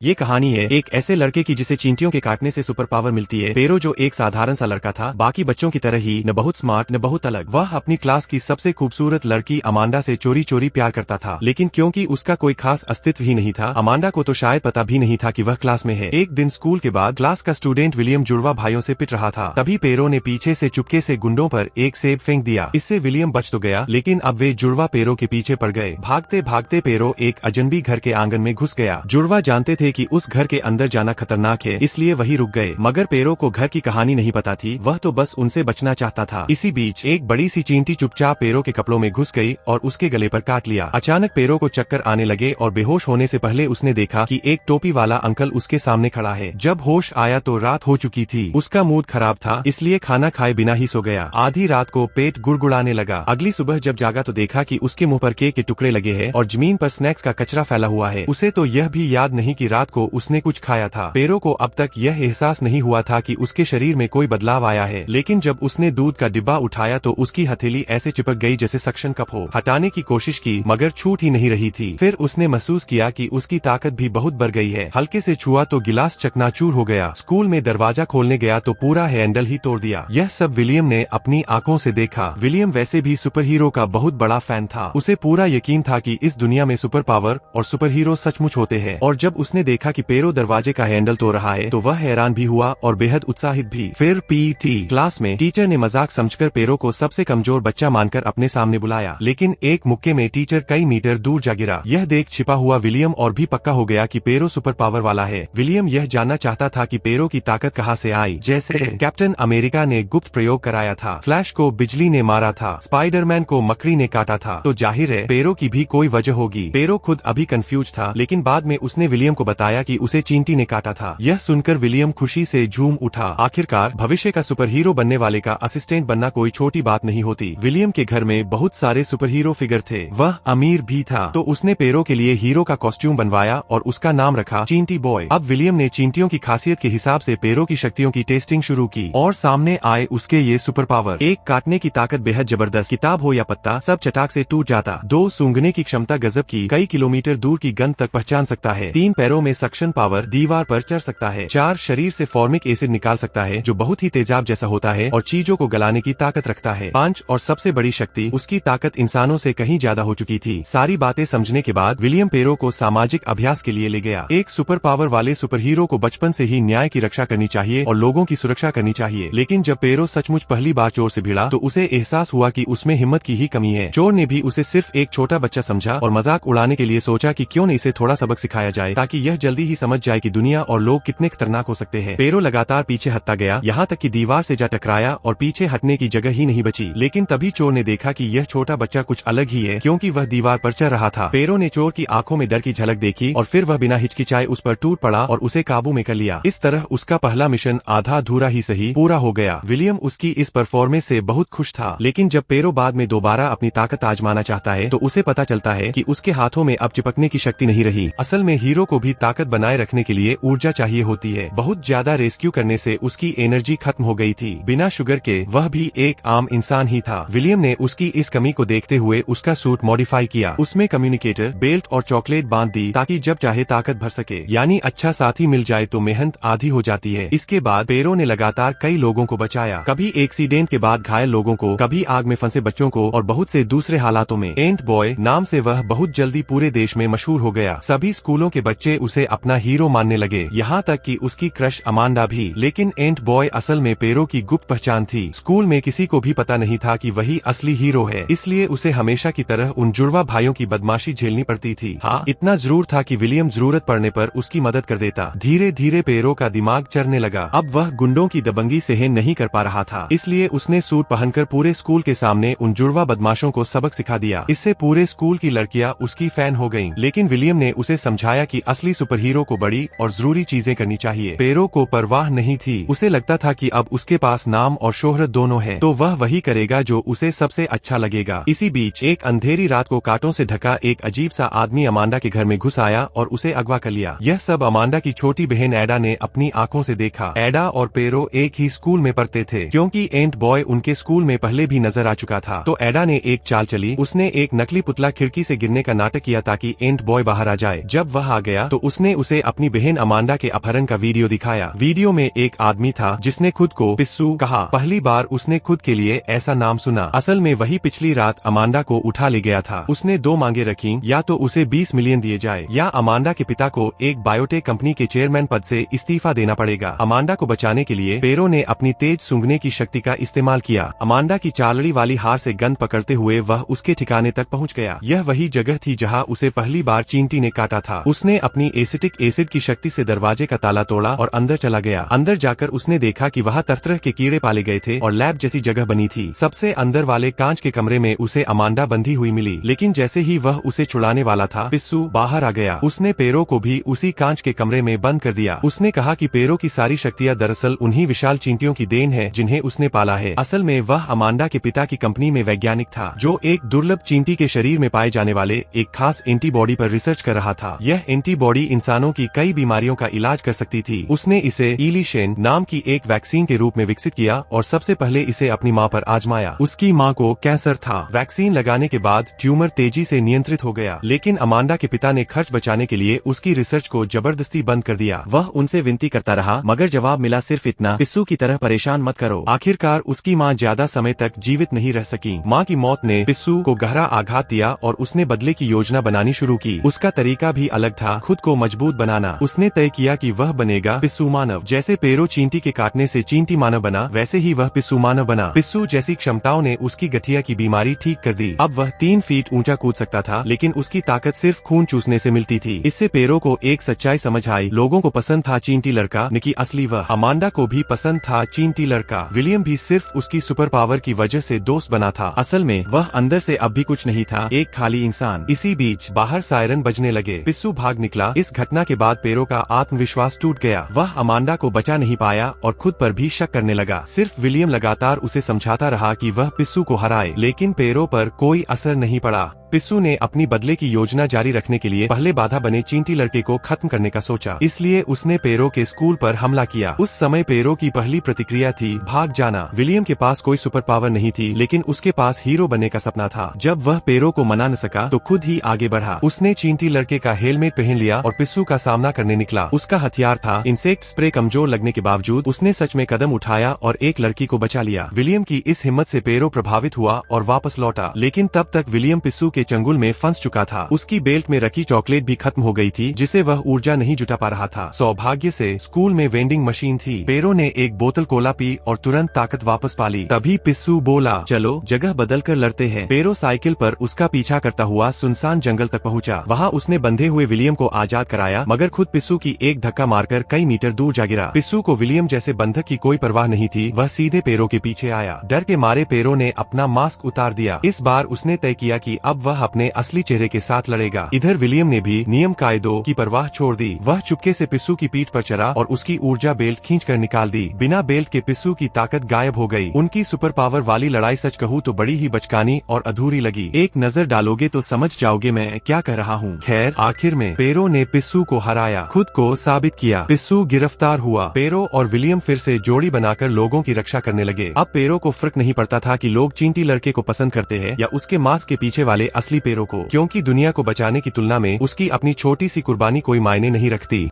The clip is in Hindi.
ये कहानी है एक ऐसे लड़के की जिसे चींटियों के काटने से सुपर पावर मिलती है। पेरो जो एक साधारण सा लड़का था, बाकी बच्चों की तरह ही न बहुत स्मार्ट न बहुत अलग। वह अपनी क्लास की सबसे खूबसूरत लड़की अमांडा से चोरी चोरी प्यार करता था, लेकिन क्योंकि उसका कोई खास अस्तित्व ही नहीं था, अमांडा को तो शायद पता भी नहीं था कि वह क्लास में है। एक दिन स्कूल के बाद क्लास का स्टूडेंट विलियम जुड़वा भाइयों से पिट रहा था, तभी पेरो ने पीछे से चुपके से गुंडों पर एक सेब फेंक दिया। इससे विलियम बच तो गया, लेकिन अब वे जुड़वा पेरो के पीछे पड़ गए। भागते भागते पेरो एक अजनबी घर के आंगन में घुस गया। जुड़वा जानते थे कि उस घर के अंदर जाना खतरनाक है, इसलिए वही रुक गए। मगर पेरो को घर की कहानी नहीं पता थी, वह तो बस उनसे बचना चाहता था। इसी बीच एक बड़ी सी चींटी चुपचाप पेरो के कपड़ों में घुस गई और उसके गले पर काट लिया। अचानक पेरो को चक्कर आने लगे और बेहोश होने से पहले उसने देखा कि एक टोपी वाला अंकल उसके सामने खड़ा है। जब होश आया तो रात हो चुकी थी। उसका मूड खराब था, इसलिए खाना खाए बिना ही सो गया। आधी रात को पेट गुड़गुड़ाने लगा। अगली सुबह जब जागा तो देखा कि उसके मुंह पर केक के टुकड़े लगे हैं और जमीन पर स्नैक्स का कचरा फैला हुआ है। उसे तो यह भी याद नहीं कि रात को उसने कुछ खाया था। पेरो को अब तक यह एहसास नहीं हुआ था कि उसके शरीर में कोई बदलाव आया है, लेकिन जब उसने दूध का डिब्बा उठाया तो उसकी हथेली ऐसे चिपक गई जैसे सक्शन कप हो। हटाने की कोशिश की मगर छूट ही नहीं रही थी। फिर उसने महसूस किया कि उसकी ताकत भी बहुत बढ़ गई है। हल्के से छुआ तो गिलास चकनाचूर हो गया। स्कूल में दरवाजा खोलने गया तो पूरा हैंडल ही तोड़ दिया। यह सब विलियम ने अपनी आंखों से देखा। विलियम वैसे भी सुपर हीरो का बहुत बड़ा फैन था। उसे पूरा यकीन था कि इस दुनिया में सुपर पावर और सुपर हीरो सचमुच होते हैं। और जब उसने देखा कि पेरो दरवाजे का हैंडल तोड़ रहा है तो वह हैरान भी हुआ और बेहद उत्साहित भी। फिर पीटी क्लास में टीचर ने मजाक समझकर पेरो को सबसे कमजोर बच्चा मानकर अपने सामने बुलाया, लेकिन एक मुक्के में टीचर कई मीटर दूर जा गिरा। यह देख छिपा हुआ विलियम और भी पक्का हो गया कि पेरो सुपर पावर वाला है। विलियम यह जानना चाहता था कि पेरो की ताकत कहाँ से आई। जैसे कैप्टन अमेरिका ने गुप्त प्रयोग कराया था, फ्लैश को बिजली ने मारा था, स्पाइडरमैन को मकड़ी ने काटा था, तो जाहिर है पेरो की भी कोई वजह होगी। पेरो खुद अभी कंफ्यूज था, लेकिन बाद में उसने विलियम को बताया कि उसे चींटी ने काटा था। यह सुनकर विलियम खुशी से झूम उठा। आखिरकार भविष्य का सुपर हीरो बनने वाले का असिस्टेंट बनना कोई छोटी बात नहीं होती। विलियम के घर में बहुत सारे सुपर हीरो फिगर थे, वह अमीर भी था, तो उसने पेरो के लिए हीरो का कॉस्ट्यूम बनवाया और उसका नाम रखा चींटी बॉय। अब विलियम ने चींटियों की खासियत के हिसाब से पेरो की शक्तियों की टेस्टिंग शुरू की और सामने आए उसके ये सुपर पावर। एक, काटने की ताकत बेहद जबरदस्त, किताब हो या पत्ता सब चटाक से टूट जाता। 2, सूंघने की क्षमता गजब की, कई किलोमीटर दूर की गंध तक पहचान सकता है। 3, पैरों में सक्शन पावर, दीवार पर चढ़ सकता है। 4, शरीर से फॉर्मिक एसिड निकाल सकता है जो बहुत ही तेजाब जैसा होता है और चीजों को गलाने की ताकत रखता है। 5, और सबसे बड़ी शक्ति, उसकी ताकत इंसानों से कहीं ज्यादा हो चुकी थी। सारी बातें समझने के बाद विलियम पेरो को सामाजिक अभ्यास के लिए ले गया। एक सुपर पावर वाले सुपर हीरो को बचपन से ही न्याय की रक्षा करनी चाहिए और लोगों की सुरक्षा करनी चाहिए, लेकिन जब पेरो सचमुच पहली बार चोर से भिड़ा तो उसे एहसास हुआ कि उसमें हिम्मत की ही कमी है। चोर ने भी उसे सिर्फ एक छोटा बच्चा समझा और मजाक उड़ाने के लिए सोचा कि क्यों न इसे थोड़ा सबक सिखाया जाए ताकि यह जल्दी ही समझ जाए कि दुनिया और लोग कितने खतरनाक हो सकते हैं। पेरो लगातार पीछे हटता गया, यहाँ तक कि दीवार से जा टकराया और पीछे हटने की जगह ही नहीं बची। लेकिन तभी चोर ने देखा कि यह छोटा बच्चा कुछ अलग ही है, क्योंकि वह दीवार पर चढ़ रहा था। पेरो ने चोर की आंखों में डर की झलक देखी और फिर वह बिना हिचकिचाए उस पर टूट पड़ा और उसे काबू में कर लिया। इस तरह उसका पहला मिशन आधा अधूरा ही सही पूरा हो गया। विलियम उसकी इस परफॉर्मेंस से बहुत खुश था, लेकिन जब पेरो बाद में दोबारा अपनी ताकत आजमाना चाहता है तो उसे पता चलता है कि उसके हाथों में अब चिपकने की शक्ति नहीं रही। असल में हीरो को भी ताकत बनाए रखने के लिए ऊर्जा चाहिए होती है। बहुत ज्यादा रेस्क्यू करने से उसकी एनर्जी खत्म हो गई थी। बिना शुगर के वह भी एक आम इंसान ही था। विलियम ने उसकी इस कमी को देखते हुए उसका सूट मॉडिफाई किया, उसमें कम्युनिकेटर, बेल्ट और चॉकलेट बांध दी ताकि जब चाहे ताकत भर सके। यानी अच्छा साथी मिल जाए तो मेहनत आधी हो जाती है। इसके बाद पेरो ने लगातार कई लोगों को बचाया, कभी एक्सीडेंट के बाद घायल लोगों को, कभी आग में फंसे बच्चों को और बहुत से दूसरे हालातों में। एंट बॉय नाम से वह बहुत जल्दी पूरे देश में मशहूर हो गया। सभी स्कूलों के बच्चे उसे अपना हीरो मानने लगे, यहाँ तक कि उसकी क्रश अमांडा भी। लेकिन एंट बॉय असल में पेरो की गुप्त पहचान थी। स्कूल में किसी को भी पता नहीं था कि वही असली हीरो है, इसलिए उसे हमेशा की तरह उन जुड़वा भाइयों की बदमाशी झेलनी पड़ती थी। हाँ, इतना जरूर था कि विलियम जरूरत पड़ने पर उसकी मदद कर देता। धीरे धीरे पेरो का दिमाग चढ़ने लगा। अब वह गुंडों की दबंगी सहन नहीं कर पा रहा था, इसलिए उसने सूट पहनकर पूरे स्कूल के सामने उन जुड़वा बदमाशों को सबक सिखा दिया। इससे पूरे स्कूल की लड़कियां उसकी फैन हो गईं। लेकिन विलियम ने उसे समझाया कि असली सुपर हीरो को बड़ी और जरूरी चीजें करनी चाहिए। पेरो को परवाह नहीं थी, उसे लगता था कि अब उसके पास नाम और शोहरत दोनों है, तो वह वही करेगा जो उसे सबसे अच्छा लगेगा। इसी बीच एक अंधेरी रात को कांटों से ढका एक अजीब सा आदमी अमांडा के घर में घुस आया और उसे अगवा कर लिया। यह सब अमांडा की छोटी बहन एडा ने अपनी आंखों से देखा। एडा और पेरो एक ही स्कूल में पढ़ते थे, क्योंकि एंट बॉय उनके स्कूल में पहले भी नजर आ चुका था। तो एडा ने एक चाल चली, उसने एक नकली पुतला खिड़की से गिरने का नाटक किया ताकि एंट बॉय बाहर आ जाए। जब वह आ गया तो उसने उसे अपनी बहन अमांडा के अपहरण का वीडियो दिखाया। वीडियो में एक आदमी था जिसने खुद को पिस्सू कहा। पहली बार उसने खुद के लिए ऐसा नाम सुना। असल में वही पिछली रात अमांडा को उठा ले गया था। उसने दो मांगे रखी, या तो उसे 20 मिलियन दिए जाए या अमांडा के पिता को एक बायोटेक कंपनी के चेयरमैन पद से इस्तीफा देना पड़ेगा। अमांडा को बचाने के लिए पेरो ने अपनी तेज सूंघने की शक्ति का इस्तेमाल किया। अमांडा की चालड़ी वाली हार से गंध पकड़ते हुए वह उसके ठिकाने तक पहुंच गया। यह वही जगह थी जहां उसे पहली बार चींटी ने काटा था। उसने अपनी एसिटिक एसिड की शक्ति से दरवाजे का ताला तोड़ा और अंदर चला गया। अंदर जाकर उसने देखा कि वहाँ तरह तरह के कीड़े पाले गए थे और लैब जैसी जगह बनी थी। सबसे अंदर वाले कांच के कमरे में उसे अमांडा बंधी हुई मिली, लेकिन जैसे ही वह उसे छुड़ाने वाला था पिस्सू बाहर आ गया। उसने पेरो को भी उसी कांच के कमरे में बंद कर दिया। उसने कहा कि पेरो की सारी शक्तियां दरअसल उन्हीं विशाल चींटियों की देन है जिन्हें उसने पाला है। असल में वह अमांडा के पिता की कंपनी में वैज्ञानिक था जो एक दुर्लभ चींटी के शरीर में पाए जाने वाले एक खास एंटीबॉडी पर रिसर्च कर रहा था। यह एंटीबॉडी इंसानों की कई बीमारियों का इलाज कर सकती थी। उसने इसे इलीशेन नाम की एक वैक्सीन के रूप में विकसित किया और सबसे पहले इसे अपनी मां पर आजमाया। उसकी मां को कैंसर था। वैक्सीन लगाने के बाद ट्यूमर तेजी से नियंत्रित हो गया, लेकिन अमांडा के पिता ने खर्च बचाने के लिए उसकी रिसर्च को जबरदस्ती बंद कर दिया। वह उनसे विनती करता रहा, मगर जवाब मिला सिर्फ इतना, पिस्सू की तरह परेशान मत करो। आखिरकार उसकी मां ज्यादा समय तक जीवित नहीं रह सकी। मां की मौत ने पिस्सू को गहरा आघात दिया और उसने बदले की योजना बनानी शुरू की। उसका तरीका भी अलग था, खुद को मजबूत बनाना। उसने तय किया कि वह बनेगा पिस्सू मानव। जैसे पेरो चींटी के काटने से चींटी मानव बना, वैसे ही वह पिस्सू मानव बना। पिस्सू जैसी क्षमताओं ने उसकी गठिया की बीमारी ठीक कर दी। अब वह 3 फीट ऊंचा कूद सकता था, लेकिन उसकी ताकत सिर्फ खून चूसने से मिलती थी। इससे पेरो को एक सच्चाई समझ आई, लोगों को पसंद था चींटी लड़का, न कि असली वह। अमांडा को भी पसंद था चींटी लड़का। विलियम भी सिर्फ उसकी सुपर पावर की वजह से दोस्त बना था। असल में वह अंदर से अब भी कुछ नहीं था, एक खाली इंसान। इसी बीच बाहर सायरन बजने लगे। पिस्सू भाग निकला। इस घटना के बाद पेरो का आत्मविश्वास टूट गया। वह अमांडा को बचा नहीं पाया और खुद पर भी शक करने लगा। सिर्फ विलियम लगातार उसे समझाता रहा कि वह पिस्सू को हराए, लेकिन पेरो पर कोई असर नहीं पड़ा। पिस्सू ने अपनी बदले की योजना जारी रखने के लिए पहले बाधा बने चींटी लड़के को खत्म करने का सोचा। इसलिए उसने पेरो के स्कूल पर हमला किया। उस समय पेरो की पहली प्रतिक्रिया थी भाग जाना। विलियम के पास कोई सुपर पावर नहीं थी, लेकिन उसके पास हीरो बनने का सपना था। जब वह पेरो को मना न सका तो खुद ही आगे बढ़ा। उसने चींटी लड़के का हेलमेट पहन लिया और पिस्सू का सामना करने निकला। उसका हथियार था इंसेक्ट स्प्रे। कमजोर लगने के बावजूद उसने सच में कदम उठाया और एक लड़की को बचा लिया। विलियम की इस हिम्मत से पेरो प्रभावित हुआ और वापस लौटा, लेकिन तब तक विलियम पिस्सू के चंगुल में फंस चुका था। उसकी बेल्ट में रखी चॉकलेट भी खत्म हो गई थी, जिसे वह ऊर्जा नहीं जुटा पा रहा था। सौभाग्य से स्कूल में वेंडिंग मशीन थी। पेरो ने एक बोतल कोला पी और तुरंत ताकत वापस पा ली। तभी पिस्सू बोला, चलो जगह बदल कर लड़ते हैं। पेरो साइकिल पर उसका पीछा करता हुआ सुनसान जंगल तक पहुंचा। वहां उसने बंधे हुए विलियम को आजाद कराया, मगर खुद पिस्सू की एक धक्का मारकर कई मीटर दूर जा गिरा। पिस्सू को विलियम जैसे बंधक की कोई परवाह नहीं थी। वह सीधे पेरो के पीछे आया। डर के मारे पेरो ने अपना मास्क उतार दिया। इस बार उसने तय किया कि अब वह अपने असली चेहरे के साथ लड़ेगा। इधर विलियम ने भी नियम कायदों की परवाह छोड़ दी। वह चुपके से पिस्सू की पीठ पर चढ़ा और उसकी ऊर्जा बेल्ट खींचकर निकाल दी। बिना बेल्ट के पिस्सू की ताकत गायब हो गई। उनकी सुपर पावर वाली लड़ाई सच कहूँ तो बड़ी ही बचकानी और अधूरी लगी। एक नजर डालोगे तो समझ जाओगे मैं क्या कह रहा हूँ। खैर आखिर में पेरो ने पिस्सू को हराया, खुद को साबित किया। पिस्सू गिरफ्तार हुआ। पेरो और विलियम फिर से जोड़ी बनाकर लोगों की रक्षा करने लगे। अब पेरो को फर्क नहीं पड़ता था कि लोग चींटी लड़के को पसंद करते हैं या उसके मास्क के पीछे वाले असली पेरो को, क्योंकि दुनिया को बचाने की तुलना में उसकी अपनी छोटी सी कुर्बानी कोई मायने नहीं रखती।